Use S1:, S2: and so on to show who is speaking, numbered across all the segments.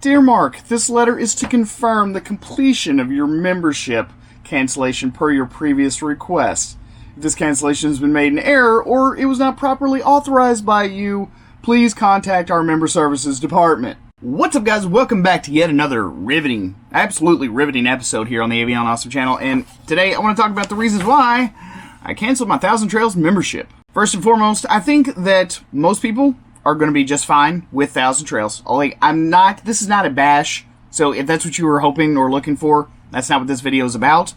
S1: Dear Mark, this letter is to confirm the completion of your membership cancellation per your previous request. If this cancellation has been made in error or it was not properly authorized by you, please contact our member services department. What's up, guys? Welcome back to yet another riveting, absolutely riveting episode here on the Avion Awesome channel. And today I want to talk about the reasons why I canceled my 1,000 Trails membership. First and foremost, I think that most people are going to be just fine with 1,000 Trails. This is not a bash, so if that's what you were hoping or looking for, that's not what this video is about.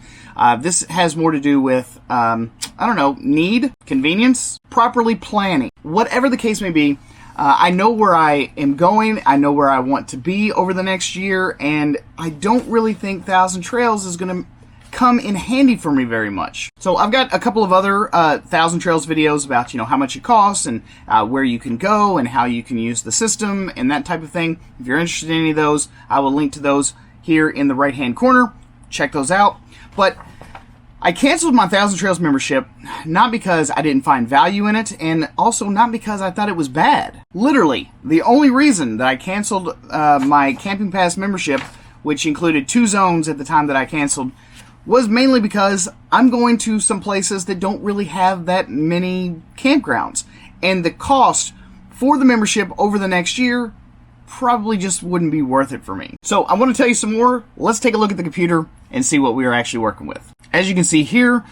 S1: This has more to do with, need, convenience, properly planning. Whatever the case may be, I know where I am going, I know where I want to be over the next year, and I don't really think 1,000 Trails is going to come in handy for me very much. So I've got a couple of other 1,000 Trails videos about, how much it costs and where you can go and how you can use the system and that type of thing. If you're interested in any of those, I will link to those here in the right hand corner. Check those out. But I canceled my 1,000 Trails membership not because I didn't find value in it, and also not because I thought it was bad. Literally, the only reason that I canceled my Camping Pass membership, which included 2 zones at the time that I canceled, was mainly because I'm going to some places that don't really have that many campgrounds. And the cost for the membership over the next year probably just wouldn't be worth it for me. So I want to tell you some more. Let's take a look at the computer and see what we are actually working with. As you can see here,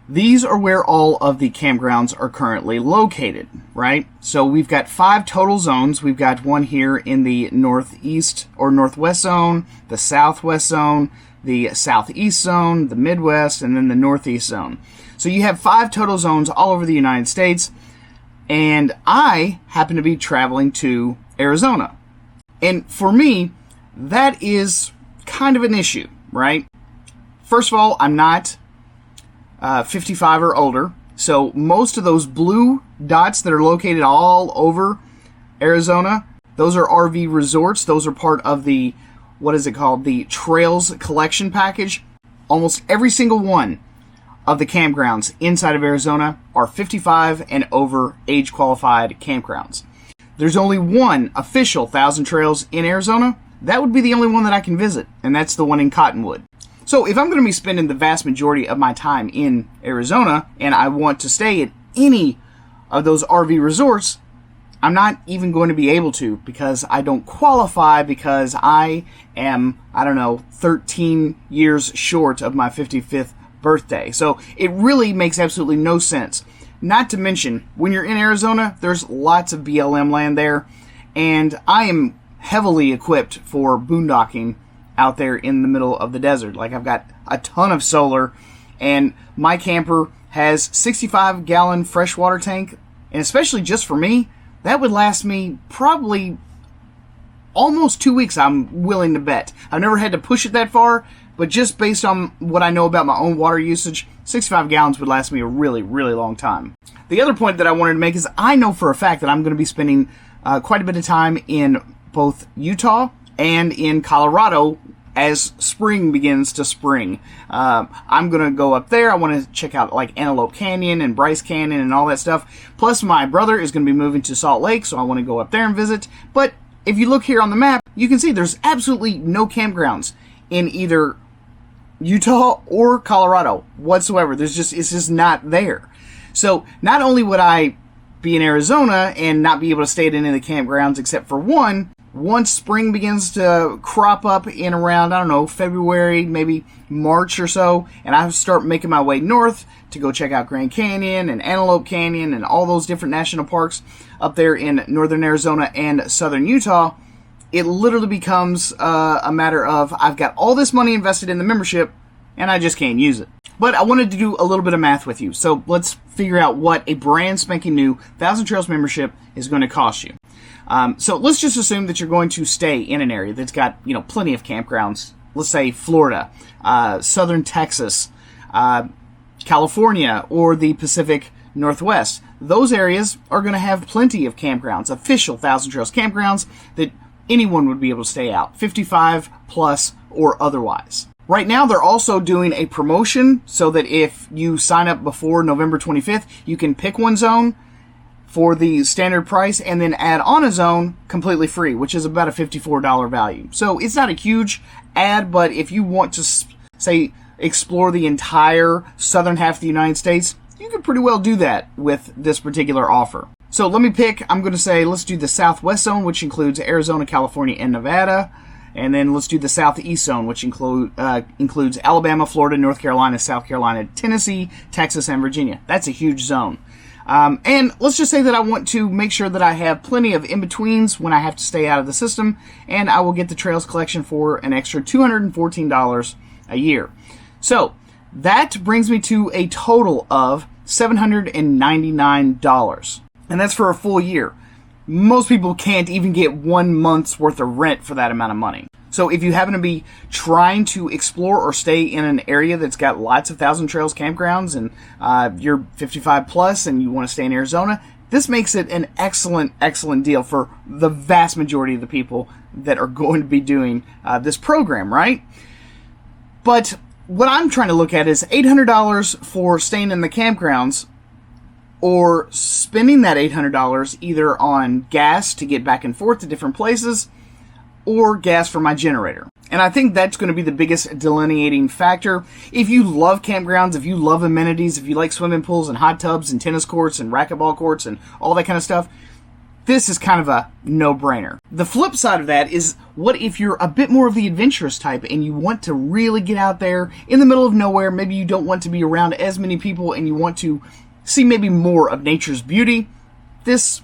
S1: these are where all of the campgrounds are currently located, right? So we've got 5 total zones. We've got one here in the northeast or northwest zone, the southwest zone, the southeast zone, the Midwest, and then the northeast zone. So you have 5 total zones all over the United States, and I happen to be traveling to Arizona. And for me, that is kind of an issue, right? First of all, I'm not 55 or older, so most of those blue dots that are located all over Arizona, those are RV resorts. Those are part of the the Trails Collection Package. Almost every single one of the campgrounds inside of Arizona are 55 and over age qualified campgrounds. There's only one official 1,000 Trails in Arizona. That would be the only one that I can visit, and that's the one in Cottonwood. So if I'm going to be spending the vast majority of my time in Arizona and I want to stay at any of those RV resorts, I'm not even going to be able to because I don't qualify, because I am, 13 years short of my 55th birthday. So it really makes absolutely no sense. Not to mention, when you're in Arizona, there's lots of BLM land there, and I am heavily equipped for boondocking out there in the middle of the desert. Like, I've got a ton of solar, and my camper has 65-gallon freshwater tank, and especially just for me, that would last me probably almost 2 weeks, I'm willing to bet. I've never had to push it that far, but just based on what I know about my own water usage, 65 gallons would last me a really, really long time. The other point that I wanted to make is I know for a fact that I'm going to be spending quite a bit of time in both Utah and in Colorado as spring begins to spring. I'm going to go up there. I want to check out like Antelope Canyon and Bryce Canyon and all that stuff. Plus, my brother is going to be moving to Salt Lake, so I want to go up there and visit. But if you look here on the map, you can see there's absolutely no campgrounds in either Utah or Colorado whatsoever. It's just not there. So not only would I be in Arizona and not be able to stay at any of the campgrounds except for one, once spring begins to crop up in around, February, maybe March or so, and I start making my way north to go check out Grand Canyon and Antelope Canyon and all those different national parks up there in northern Arizona and southern Utah, it literally becomes a matter of I've got all this money invested in the membership and I just can't use it. But I wanted to do a little bit of math with you, so let's figure out what a brand spanking new 1,000 Trails membership is going to cost you. So let's just assume that you're going to stay in an area that's got, plenty of campgrounds. Let's say Florida, southern Texas, California, or the Pacific Northwest. Those areas are going to have plenty of campgrounds, official 1,000 Trails campgrounds that anyone would be able to stay out, 55 plus or otherwise. Right now, they're also doing a promotion so that if you sign up before November 25th, you can pick one zone for the standard price, and then add on a zone completely free, which is about a $54 value. So it's not a huge add, but if you want to, say, explore the entire southern half of the United States, you could pretty well do that with this particular offer. So let me pick, I'm going to say, let's do the Southwest zone, which includes Arizona, California, and Nevada. And then let's do the Southeast zone, which includes Alabama, Florida, North Carolina, South Carolina, Tennessee, Texas, and Virginia. That's a huge zone. And let's just say that I want to make sure that I have plenty of in-betweens when I have to stay out of the system, and I will get the Trails collection for an extra $214 a year. So that brings me to a total of $799. And that's for a full year. Most people can't even get 1 month's worth of rent for that amount of money. So if you happen to be trying to explore or stay in an area that's got lots of Thousand Trails campgrounds, and you're 55 plus and you want to stay in Arizona, this makes it an excellent, excellent deal for the vast majority of the people that are going to be doing this program, right? But what I'm trying to look at is $800 for staying in the campgrounds, or spending that $800 either on gas to get back and forth to different places, or gas for my generator. And I think that's going to be the biggest delineating factor. If you love campgrounds, if you love amenities, if you like swimming pools and hot tubs and tennis courts and racquetball courts and all that kind of stuff, this is kind of a no-brainer. The flip side of that is, what if you're a bit more of the adventurous type and you want to really get out there in the middle of nowhere? Maybe you don't want to be around as many people and you want to see maybe more of nature's beauty. This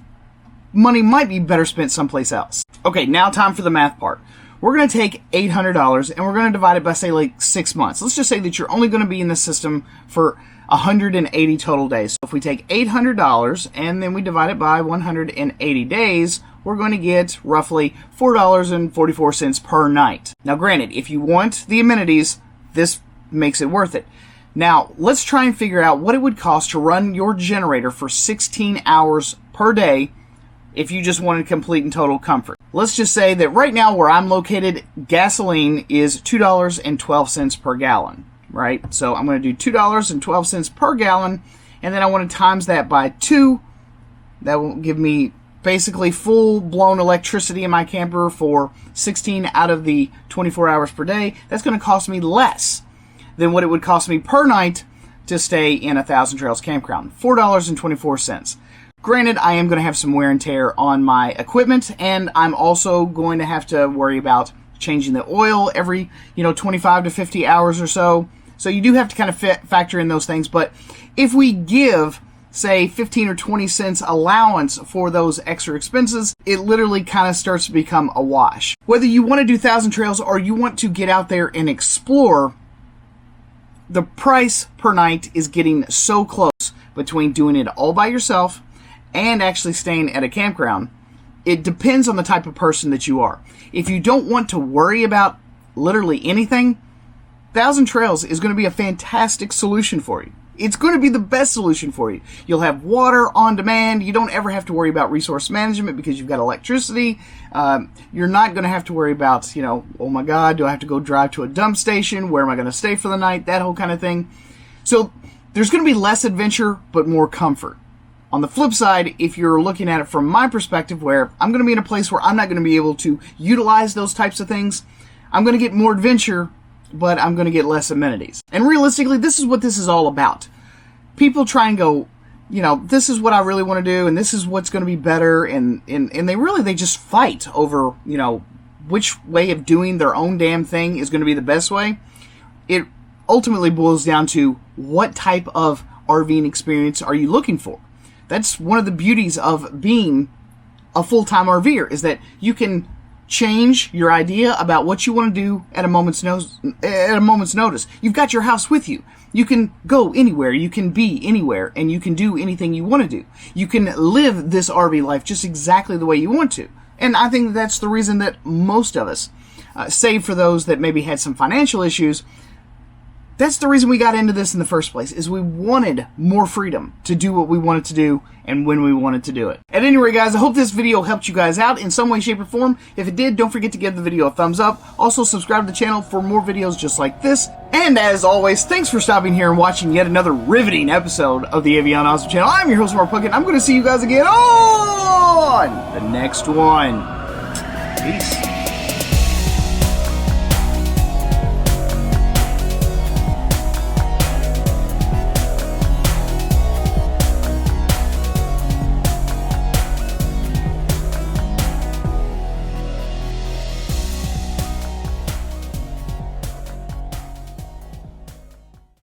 S1: money might be better spent someplace else. Okay, now time for the math part. We're going to take $800 and we're going to divide it by, say, like 6 months. Let's just say that you're only going to be in the system for 180 total days. So if we take $800 and then we divide it by 180 days, we're going to get roughly $4.44 per night. Now granted, if you want the amenities, this makes it worth it. Now, let's try and figure out what it would cost to run your generator for 16 hours per day if you just wanted complete and total comfort. Let's just say that right now where I'm located, gasoline is $2.12 per gallon, right? So I'm going to do $2.12 per gallon, and then I want to times that by 2. That will give me basically full-blown electricity in my camper for 16 out of the 24 hours per day. That's going to cost me less than what it would cost me per night to stay in a Thousand Trails campground, $4.24. Granted, I am going to have some wear and tear on my equipment, and I'm also going to have to worry about changing the oil every, 25 to 50 hours or so. So you do have to kind of factor in those things. But if we give, say, 15 or 20 cents allowance for those extra expenses, it literally kind of starts to become a wash. Whether you want to do Thousand Trails or you want to get out there and explore, the price per night is getting so close between doing it all by yourself and actually staying at a campground. It depends on the type of person that you are. If you don't want to worry about literally anything, Thousand Trails is going to be a fantastic solution for you. It's going to be the best solution for you. You'll have water on demand. You don't ever have to worry about resource management because you've got electricity. You're not going to have to worry about, oh my God, do I have to go drive to a dump station? Where am I going to stay for the night? That whole kind of thing. So there's going to be less adventure, but more comfort. On the flip side, if you're looking at it from my perspective, where I'm going to be in a place where I'm not going to be able to utilize those types of things, I'm going to get more adventure, but I'm going to get less amenities. And realistically, this is what this is all about. People try and go, this is what I really want to do, and this is what's going to be better, and they just fight over, which way of doing their own damn thing is going to be the best way. It ultimately boils down to what type of RVing experience are you looking for. That's one of the beauties of being a full-time RVer, is that you can change your idea about what you want to do at a moment's notice. You've got your house with you. You can go anywhere, you can be anywhere, and you can do anything you want to do. You can live this RV life just exactly the way you want to. And I think that's the reason that most of us, save for those that maybe had some financial issues, That's the reason we got into this in the first place, is we wanted more freedom to do what we wanted to do and when we wanted to do it. At any rate, guys, I hope this video helped you guys out in some way, shape, or form. If it did, don't forget to give the video a thumbs up. Also, subscribe to the channel for more videos just like this. And as always, thanks for stopping here and watching yet another riveting episode of the Avion Awesome channel. I'm your host, Mark Puckett. I'm going to see you guys again on the next one. Peace.